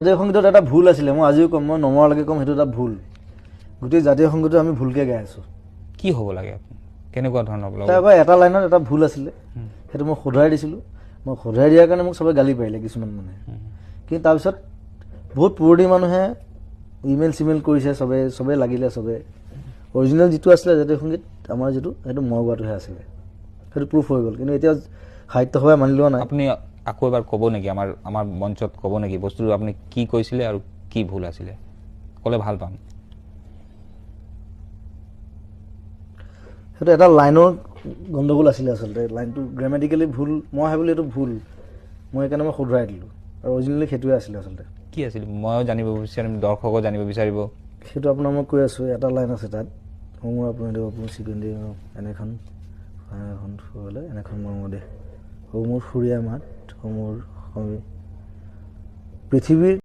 জাতীয় সংগীতত এটা ভুল আছিলে, মই আজিও ক'ম, মই নমৰালৈকে ক'ম, সেইটো এটা ভুল। গোটেই জাতীয় সংগীতটো আমি ভুলকৈ গাই আছোঁ। কি হ'ব লাগে কেনেকুৱা ধৰণৰ হ'ব লাগে? তাৰপৰা এটা লাইনত এটা ভুল আছিলে, সেইটো মই শুধৰাই দিছিলোঁ। মই শুধৰাই দিয়াৰ কাৰণে মোক চবে গালি পাৰিলে কিছুমান মানুহে। কিন্তু তাৰপিছত বহুত পুৰণি মানুহে ইমেইল চিমেইল কৰিছে, চবেই লাগিলে, চবে অৰিজিনেল যিটো আছিলে জাতীয় সংগীত আমাৰ যিটো, সেইটো মই গোৱাটোহে আছিলে, সেইটো প্ৰুফ হৈ গ'ল। কিন্তু এতিয়া সাহিত্য সভাই মানি লোৱা নাই। আপুনি আকৌ এবাৰ ক'ব নেকি আমাৰ মঞ্চত ক'ব নেকি বস্তুটো আপুনি কি কৈছিলে আৰু কি ভুল আছিলে? ক'লে ভাল পাম। সেইটো এটা লাইনৰ গণ্ডগোল আছিলে আচলতে, লাইনটো গ্ৰামেটিকেলি ভুল, মই ভাবিলোঁ এইটো ভুল, মই সেইকাৰণে মই শুধৰাই দিলোঁ। আৰু অৰিজিনেলি সেইটোৱে আছিলে আচলতে। কি আছিল ময়ো জানিব বিচাৰিম, দৰ্শকো জানিব বিচাৰিব। সেইটো আপোনাৰ মই কৈ আছোঁ, এটা লাইন আছে তাত, মোৰ আপুনি দিব আপুনি চিকুণ দি এনেখন ফুৰিলে এনেখন মৰমৰ দেশ, মোৰ সুৰীয়া মাত, মোৰ পৃথিৱীৰ